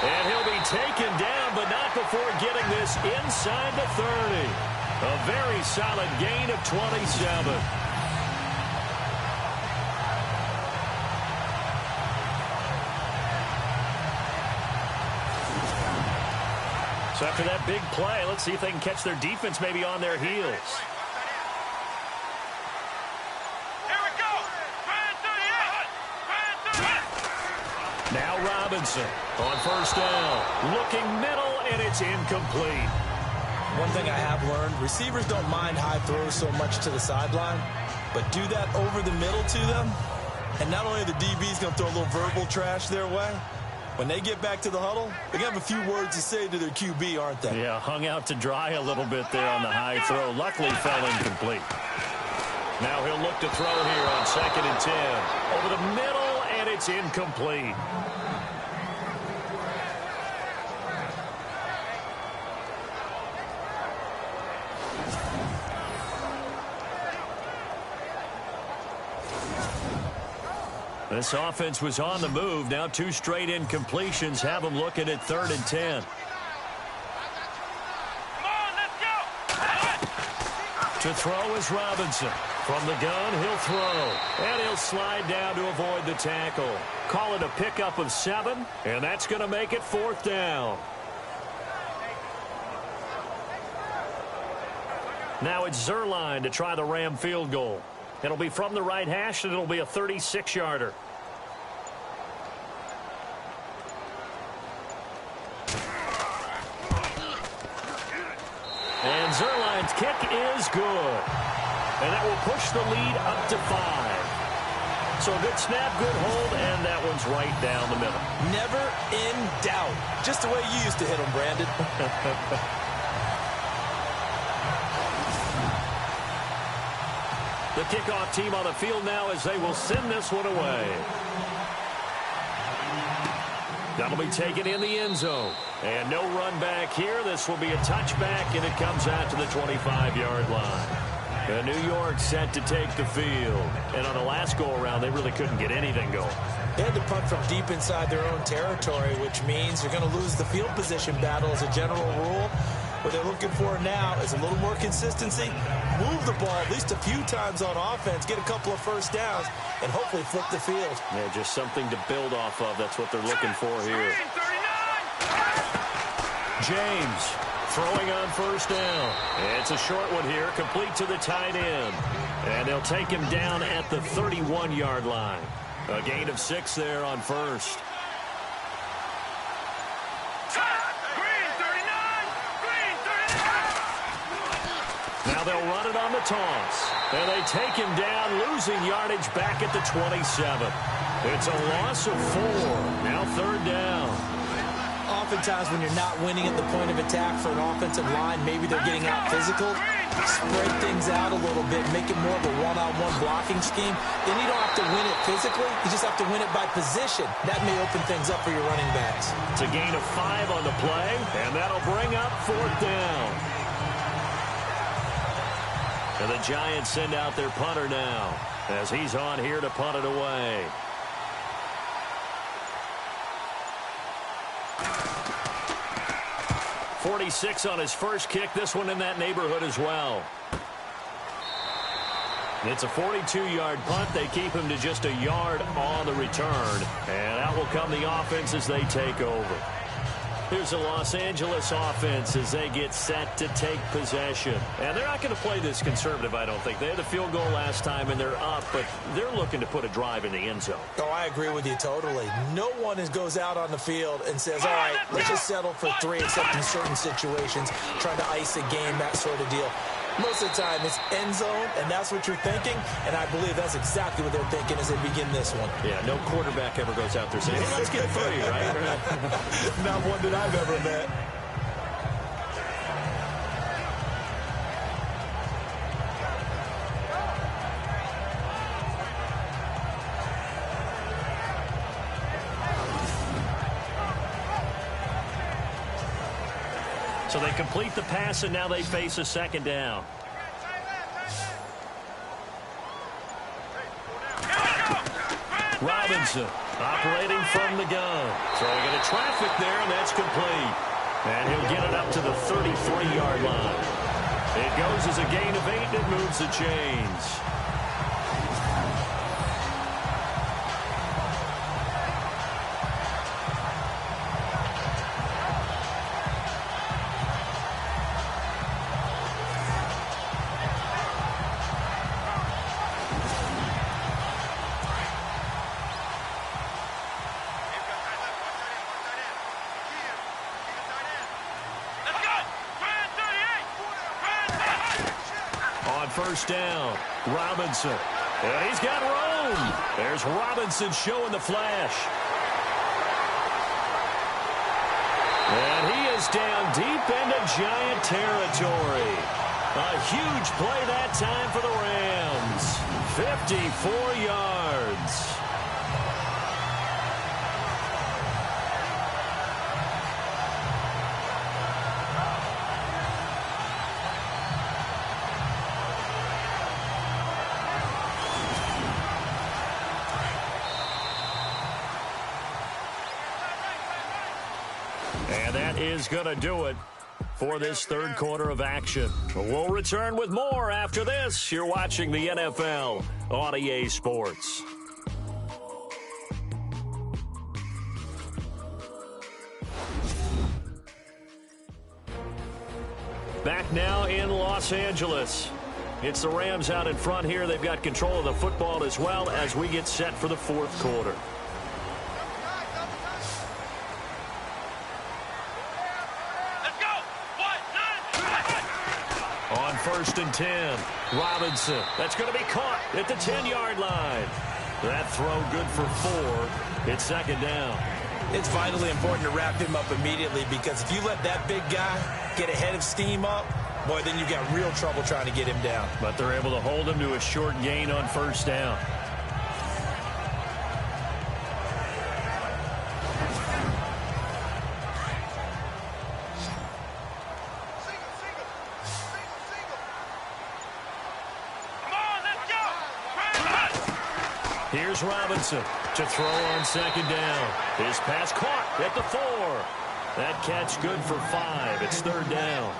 Speaker 2: And he'll be taken down, but not before getting this inside the 30. A very solid gain of 27. So after that big play, let's see if they can catch their defense maybe on their heels. Now Robinson on 1st down. Looking middle, and it's incomplete.
Speaker 3: One thing I have learned, receivers don't mind high throws so much to the sideline, but do that over the middle to them, and not only are the DBs going to throw a little verbal trash their way, when they get back to the huddle, they're going to have a few words to say to their QB, aren't they?
Speaker 2: Yeah, hung out to dry a little bit there on the high throw. Luckily fell incomplete. Now he'll look to throw here on 2nd and 10. Over the middle, and it's incomplete. This offense was on the move. Now 2 straight incompletions have them looking at 3rd and 10. To throw is Robinson. From the gun, he'll throw. And he'll slide down to avoid the tackle. Call it a pickup of 7, and that's going to make it 4th down. Now it's Zerline to try the Ram field goal. It'll be from the right hash, and it'll be a 36-yarder. And Zerline's kick is good. And that will push the lead up to 5. So a good snap, good hold, and that one's right down the middle.
Speaker 3: Never in doubt. Just the way you used to hit them, Brandon.
Speaker 2: The kickoff team on the field now as they will send this one away. That'll be taken in the end zone. And no run back here. This will be a touchback, and it comes out to the 25-yard line. And New York set to take the field. And on the last go-around, they really couldn't get anything going.
Speaker 3: They had to punt from deep inside their own territory, which means they're going to lose the field position battle as a general rule. What they're looking for now is a little more consistency, move the ball at least a few times on offense, get a couple of first downs, and hopefully flip the field.
Speaker 2: Yeah, just something to build off of. That's what they're looking for here. James throwing on 1st down. It's a short one here, complete to the tight end. And they'll take him down at the 31-yard line. A gain of 6 there on 1st. Now they'll run it on the toss. And they take him down, losing yardage back at the 27. It's a loss of 4. Now 3rd down.
Speaker 3: Oftentimes when you're not winning at the point of attack for an offensive line, maybe they're getting out physical. Spread things out a little bit, make it more of a one-on-one blocking scheme. Then you don't have to win it physically. You just have to win it by position. That may open things up for your running backs.
Speaker 2: It's a gain of 5 on the play, and that'll bring up 4th down. And the Giants send out their punter now as he's on here to punt it away. .46 on his first kick. This one in that neighborhood as well. It's a 42-yard punt. They keep him to just a yard on the return. And out will come the offense as they take over. Here's a Los Angeles offense as they get set to take possession. And they're not going to play this conservative, I don't think. They had the field goal last time, and they're up, but they're looking to put a drive in the end zone.
Speaker 3: Oh, I agree with you totally. No one goes out on the field and says, all right, let's just settle for 3, except in certain situations, trying to ice a game, that sort of deal. Most of the time, it's end zone, and that's what you're thinking, and I believe that's exactly what they're thinking as they begin this one.
Speaker 2: Yeah, no quarterback ever goes out there saying, hey, let's get 3, right?
Speaker 3: Not one that I've ever met.
Speaker 2: So they complete the pass, and now they face a second down. Robinson operating from the gun. Throwing into traffic there, and that's complete. And he'll get it up to the 33-yard line. It goes as a gain of 8, and it moves the chains. First down, Robinson. And he's got room. There's Robinson showing the flash. And he is down deep into Giant territory. A huge play that time for the Rams. 54 yards. And that is going to do it for this third quarter of action. We'll return with more after this. You're watching the NFL on EA Sports. Back now in Los Angeles. It's the Rams out in front here. They've got control of the football as well as we get set for the fourth quarter. On 1st and 10, Robinson. That's going to be caught at the 10-yard line. That throw good for 4. It's second down.
Speaker 3: It's vitally important to wrap him up immediately, because if you let that big guy get ahead of steam up, boy, then you've got real trouble trying to get him down.
Speaker 2: But they're able to hold him to a short gain on first down. Here's Robinson to throw on second down. His pass caught at the 4. That catch good for 5. It's third down.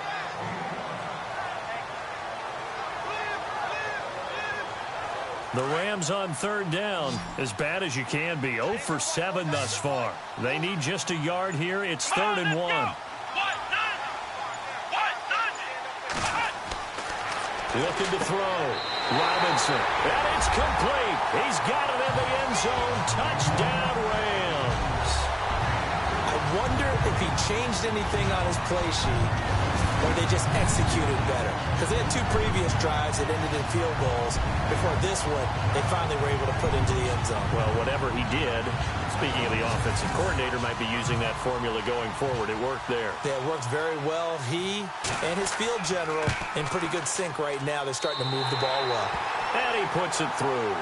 Speaker 2: The Rams on third down, as bad as you can be. 0 for 7 thus far. They need just a yard here. It's 3rd and 1. Looking to throw. Robinson. And it's complete. He's got it in the end zone. Touchdown, Rams.
Speaker 3: I wonder if he changed anything on his play sheet, or they just executed better. Because they had 2 previous drives that ended in field goals. Before this one, they finally were able to put into the end zone.
Speaker 2: Well, whatever he did, speaking of the offensive coordinator, might be using that formula going forward. It worked there.
Speaker 3: Yeah, it works very well. He and his field general in pretty good sync right now. They're starting to move the ball well.
Speaker 2: And he puts it through.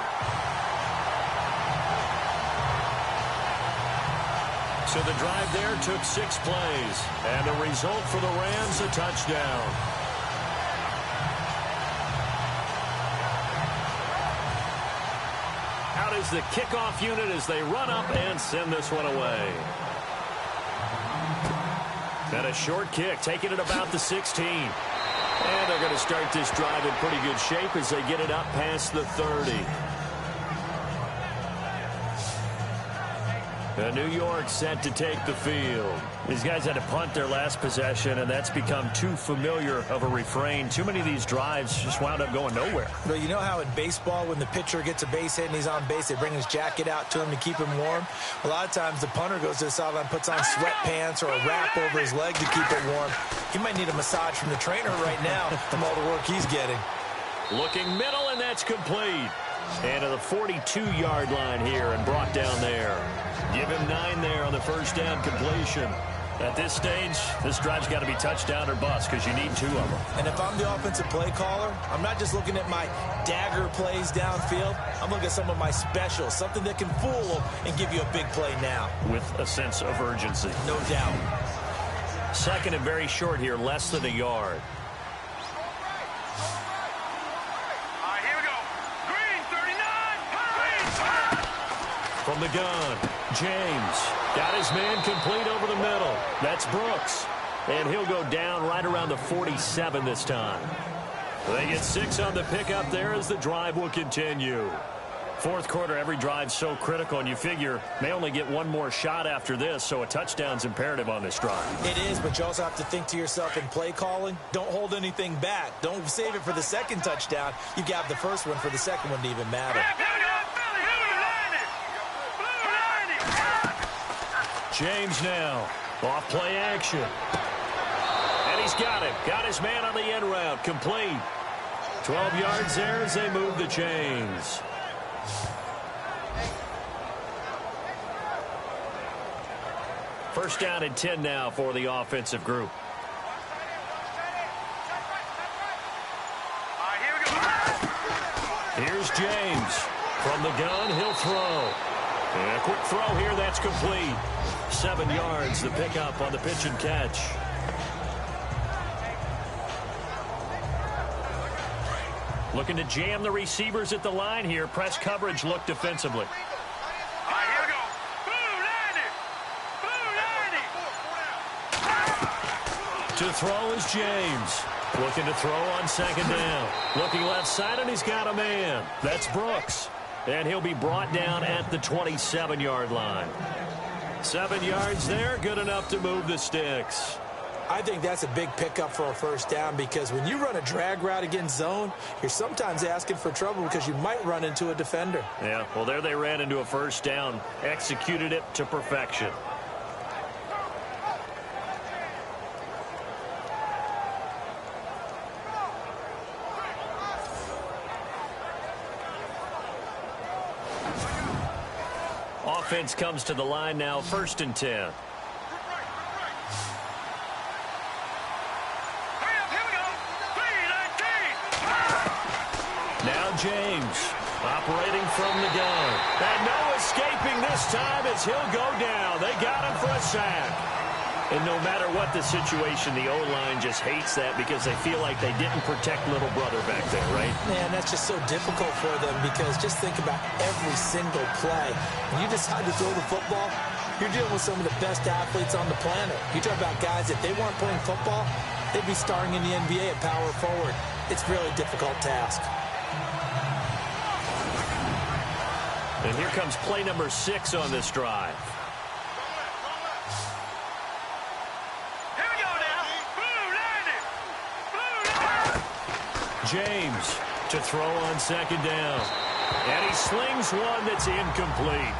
Speaker 2: So the drive there took 6 plays. And the result for the Rams, a touchdown. Out is the kickoff unit as they run up and send this one away. And a short kick, taking it about the 16. And they're going to start this drive in pretty good shape as they get it up past the 30. New York set to take the field.
Speaker 5: These guys had to punt their last possession, and that's become too familiar of a refrain. Too many of these drives just wound up going nowhere.
Speaker 3: Well, you know how in baseball, when the pitcher gets a base hit and he's on base, they bring his jacket out to him to keep him warm? A lot of times the punter goes to the sideline, puts on sweatpants or a wrap over his leg to keep it warm. He might need a massage from the trainer right now from all the work he's getting.
Speaker 2: Looking middle, and that's complete. And to the 42-yard line here and brought down there. Give him 9 there on the first down completion.
Speaker 5: At this stage, this drive's got to be touchdown or bust because you need 2 of them.
Speaker 3: And if I'm the offensive play caller, I'm not just looking at my dagger plays downfield. I'm looking at some of my specials, something that can fool and give you a big play now.
Speaker 5: With a sense of urgency.
Speaker 3: No doubt.
Speaker 2: Second and very short here, less than a yard. From the gun, James got his man complete over the middle. That's Brooks. And he'll go down right around the 47 this time. They get 6 on the pickup there as the drive will continue.
Speaker 5: Fourth quarter, every drive's so critical, and you figure may only get one more shot after this, so a touchdown's imperative on this drive.
Speaker 3: It is, but you also have to think to yourself in play calling, don't hold anything back. Don't save it for the second touchdown. You got the first one for the second one to even matter.
Speaker 2: James now, off play action. And he's got him. Got his man on the end route, complete. 12 yards there as they move the chains. First down and 10 now for the offensive group. Here's James. From the gun, he'll throw. And a quick throw here, that's complete. 7 yards, the pickup on the pitch and catch. Looking to jam the receivers at the line here. Press coverage, look defensively. To throw is James. Looking to throw on second down. Looking left side, and he's got a man. That's Brooks. And he'll be brought down at the 27-yard line. 7 yards there, good enough to move the sticks.
Speaker 3: I think that's a big pickup for a first down because when you run a drag route against zone, you're sometimes asking for trouble because you might run into a defender.
Speaker 2: Yeah, well, there they ran into a first down, executed it to perfection. Offense comes to the line now, first and 10. Now James, operating from the gun. And no escaping this time as he'll go down. They got him for a sack. And no matter what the situation, the O-line just hates that because they feel like they didn't protect little brother back there, right?
Speaker 3: Man, that's just so difficult for them because just think about every single play. When you decide to throw the football, you're dealing with some of the best athletes on the planet. You talk about guys, if they weren't playing football, they'd be starring in the NBA at power forward. It's a really difficult task.
Speaker 2: And here comes play number 6 on this drive. James to throw on second down. And he slings one that's incomplete.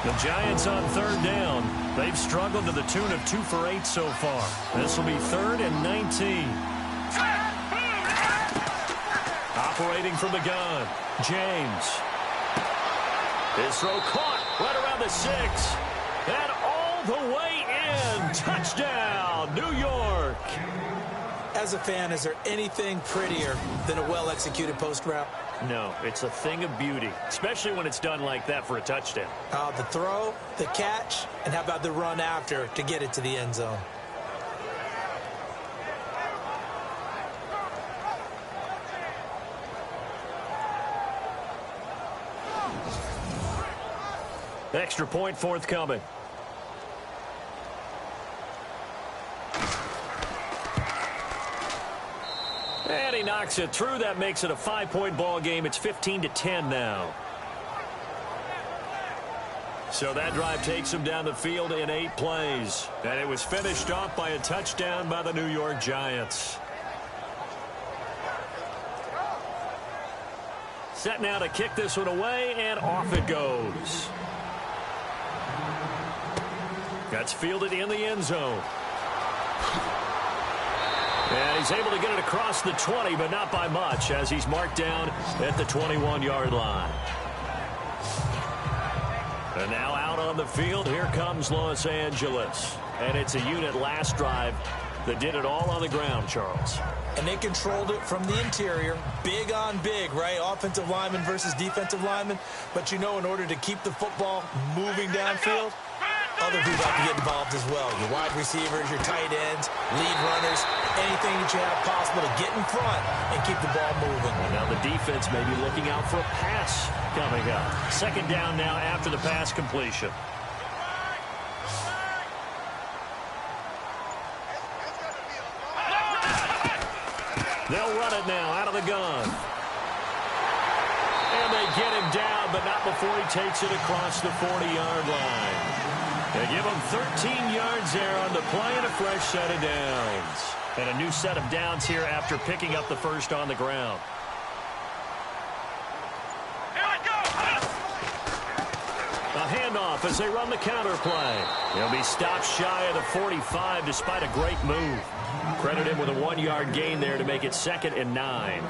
Speaker 2: The Giants on third down. They've struggled to the tune of 2 for 8 so far. This will be 3rd and 19. Operating from the gun, James. His throw caught right around the 6. And all the way in. Touchdown, New York.
Speaker 3: As a fan, is there anything prettier than a well-executed post route?
Speaker 2: No, it's a thing of beauty, especially when it's done like that for a touchdown.
Speaker 3: The throw, the catch, and how about the run after to get it to the end zone?
Speaker 2: Extra point forthcoming. And he knocks it through. That makes it a 5-point ball game. It's 15-10 now. So that drive takes him down the field in 8 plays. And it was finished off by a touchdown by the New York Giants. Set now to kick this one away, and off it goes. That's fielded in the end zone. And he's able to get it across the 20, but not by much, as he's marked down at the 21-yard line. And now out on the field, here comes Los Angeles. And it's a unit last drive that did it all on the ground, Charles.
Speaker 3: And they controlled it from the interior. Big on big, right? Offensive lineman versus defensive lineman. But you know, in order to keep the football moving downfield, other people have to get involved as well. Your wide receivers, your tight ends, lead runners, anything that you have possible to get in front and keep the ball moving.
Speaker 2: And now the defense may be looking out for a pass coming up. Second down now after the pass completion. They'll run it now out of the gun. And they get him down, but not before he takes it across the 40-yard line. They give him 13 yards there on the play and a fresh set of downs. And a new set of downs here after picking up the first on the ground. A handoff as they run the counter play. He'll be stopped shy of the 45 despite a great move. Credit him with a 1-yard gain there to make it 2nd and 9.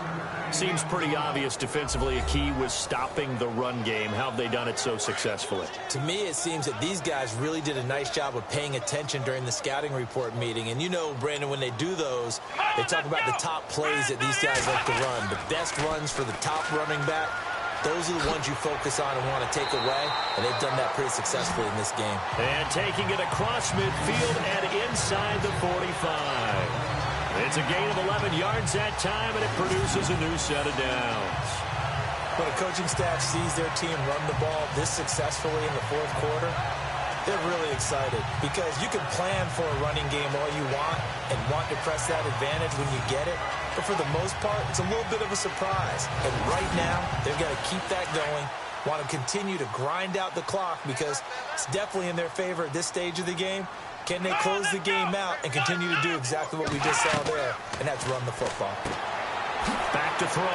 Speaker 2: Seems pretty obvious defensively a key was stopping the run game. How have they done it so successfully?
Speaker 3: To me, it seems that these guys really did a nice job of paying attention during the scouting report meeting. And you know, Brandon, when they do those, they talk about the top plays that these guys like to run. The best runs for the top running back, those are the ones you focus on and want to take away. And they've done that pretty successfully in this game.
Speaker 2: And taking it across midfield and inside the 45. It's a gain of 11 yards that time, and it produces a new set of downs.
Speaker 3: When a coaching staff sees their team run the ball this successfully in the 4th quarter, they're really excited because you can plan for a running game all you want and want to press that advantage when you get it. But for the most part, it's a little bit of a surprise. And right now, they've got to keep that going, want to continue to grind out the clock because it's definitely in their favor at this stage of the game. Can they close the game out and continue to do exactly what we just saw there, and that's run the football.
Speaker 2: Back to throw.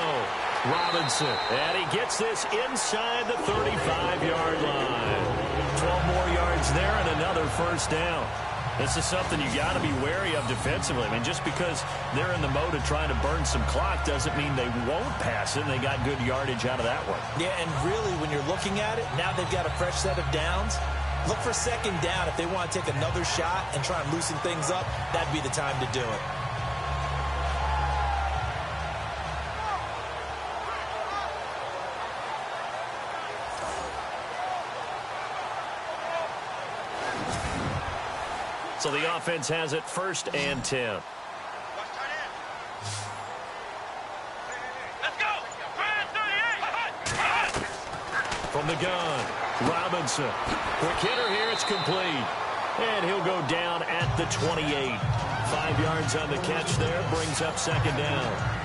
Speaker 2: Robinson, and he gets this inside the 35-yard line. 12 more yards there and another first down. This is something you got to be wary of defensively. I mean, just because they're in the mode of trying to burn some clock doesn't mean they won't pass it, and they got good yardage out of that one.
Speaker 3: Yeah, and really, when you're looking at it, now they've got a fresh set of downs. Look for 2nd down. If they want to take another shot and try and loosen things up, that'd be the time to do it.
Speaker 2: So the offense has it 1st and 10. From the gun, Robinson. Quick hitter here, it's complete. And he'll go down at the 28. 5 yards on the catch there, brings up 2nd down.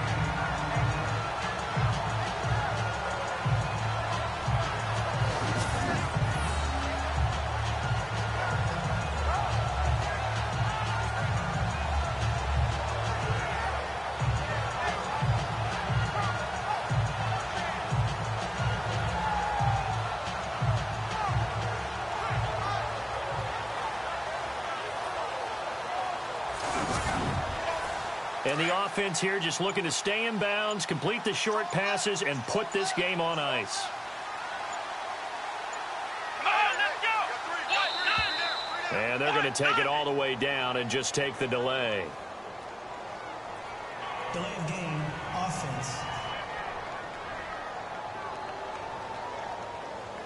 Speaker 2: And the offense here just looking to stay in bounds, complete the short passes, and put this game on ice. And they're going to take it all the way down and just take the delay.
Speaker 4: Delay of game, offense.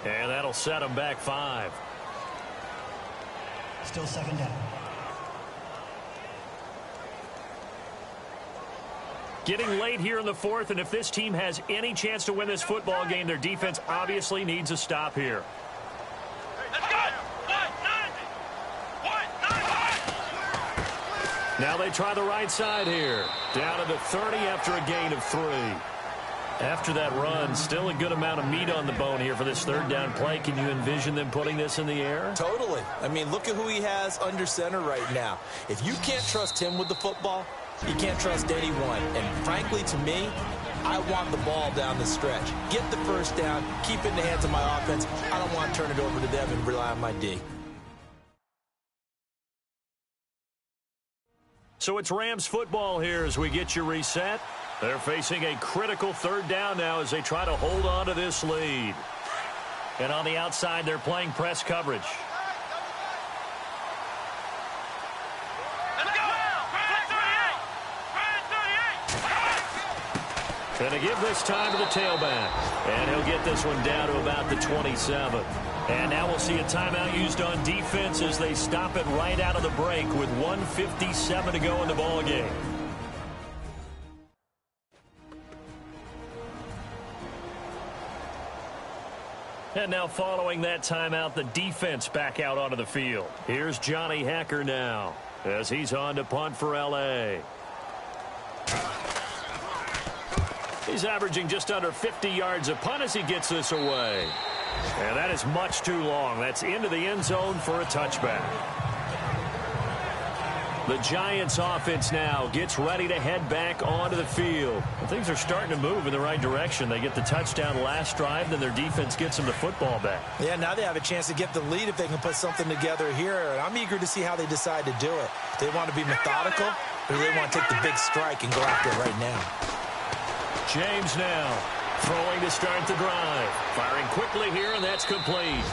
Speaker 2: And that'll set them back 5.
Speaker 4: Still 2nd down.
Speaker 2: Getting late here in the 4th, and if this team has any chance to win this football game, their defense obviously needs a stop here. Now they try the right side here. Down to the 30 after a gain of 3. After that run, still a good amount of meat on the bone here for this third down play. Can you envision them putting this in the air?
Speaker 3: Totally. I mean, look at who he has under center right now. If you can't trust him with the football, you can't trust anyone. And frankly, to me, I want the ball down the stretch. Get the first down, keep it in the hands of my offense. I don't want to turn it over to them and rely on my D.
Speaker 2: So it's Rams football here as we get you reset. They're facing a critical third down now as they try to hold on to this lead. And on the outside, they're playing press coverage.
Speaker 1: Let's go!
Speaker 2: Going to give this time to the tailback. And he'll get this one down to about the 27. And now we'll see a timeout used on defense as they stop it right out of the break with 1:57 to go in the ball game. And now following that timeout, the defense back out onto the field. Here's Johnny Hacker now as he's on to punt for L.A. He's averaging just under 50 yards a punt as he gets this away. And that is much too long. That's into the end zone for a touchback. The Giants offense now gets ready to head back onto the field. And things are starting to move in the right direction. They get the touchdown last drive, then their defense gets them the football back.
Speaker 3: Yeah, now they have a chance to get the lead if they can put something together here. And I'm eager to see how they decide to do it. They want to be methodical, or they want to take the big strike and go after it right now.
Speaker 2: James now throwing to start the drive. Firing quickly here, and that's complete.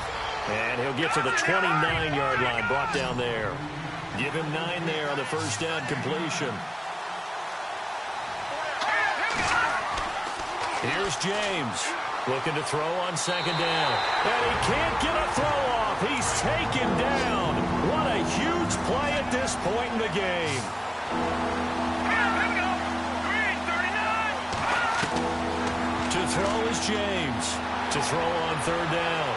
Speaker 2: And he'll get to the 29-yard line, brought down there. Give him 9 there on the first down completion. Here's James looking to throw on second down. And he can't get a throw off. He's taken down. What a huge play at this point in the game. To throw is James. To throw on third down.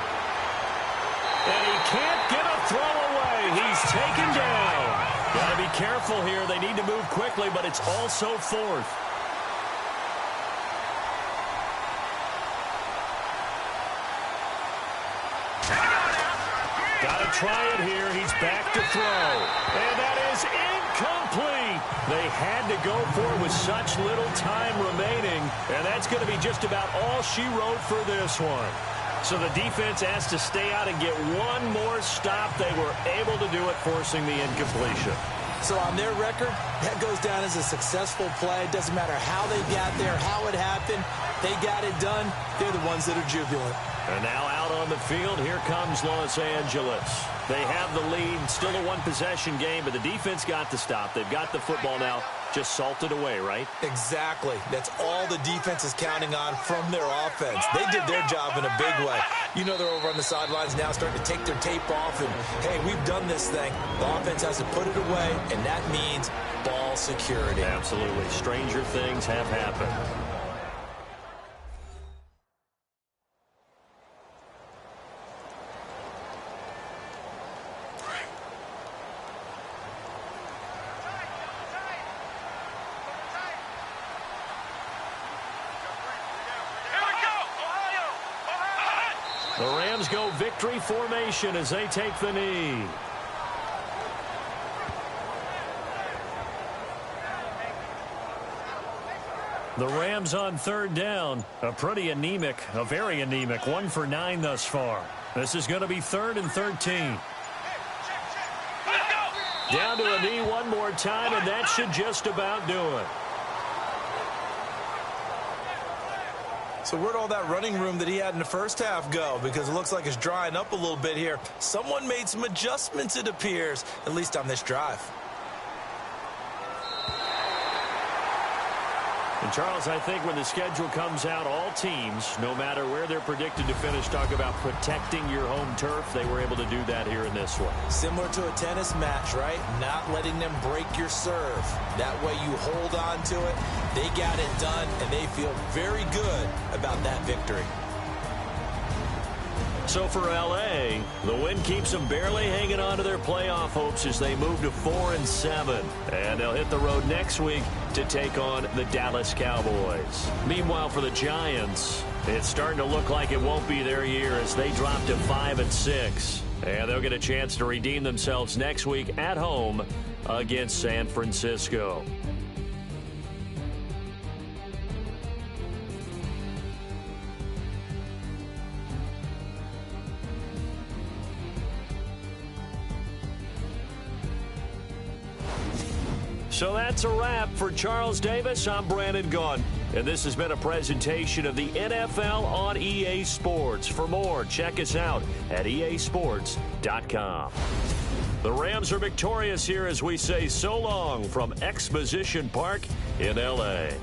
Speaker 2: And he can't get a throw away. He's taken down. Got to be careful here. They need to move quickly, but it's also fourth. Got to try it here. He's back to throw. And that is incomplete. They had to go for it with such little time remaining. And that's going to be just about all she wrote for this one. So the defense has to stay out and get one more stop. They were able to do it, forcing the incompletion.
Speaker 3: So on their record, that goes down as a successful play. It doesn't matter how they got there, how it happened. They got it done. They're the ones that are jubilant.
Speaker 2: And now out on the field, here comes Los Angeles. They have the lead, still a one-possession game, but the defense got the stop. They've got the football now, just salted away, right?
Speaker 3: Exactly. That's all the defense is counting on from their offense. They did their job in a big way. You know they're over on the sidelines now starting to take their tape off, and, hey, we've done this thing. The offense has to put it away, and that means ball security.
Speaker 2: Absolutely. Stranger things have happened. The Rams go victory formation as they take the knee. The Rams on third down. A pretty anemic, a very anemic 1 for 9 thus far. This is going to be 3rd and 13. Down to a knee one more time, and that should just about do it.
Speaker 3: So where'd all that running room that he had in the first half go? Because it looks like it's drying up a little bit here. Someone made some adjustments, it appears, at least on this drive.
Speaker 2: And, Charles, I think when the schedule comes out, all teams, no matter where they're predicted to finish, talk about protecting your home turf. They were able to do that here in this one.
Speaker 3: Similar to a tennis match, right? Not letting them break your serve. That way you hold on to it. They got it done, and they feel very good about that victory.
Speaker 2: So for L.A., the win keeps them barely hanging on to their playoff hopes as they move to 4-7. And they'll hit the road next week to take on the Dallas Cowboys. Meanwhile, for the Giants, it's starting to look like it won't be their year as they drop to 5-6. And they'll get a chance to redeem themselves next week at home against San Francisco. So that's a wrap. For Charles Davis, I'm Brandon Gaudin, and this has been a presentation of the NFL on EA Sports. For more, check us out at easports.com. The Rams are victorious here as we say so long from Exposition Park in L.A.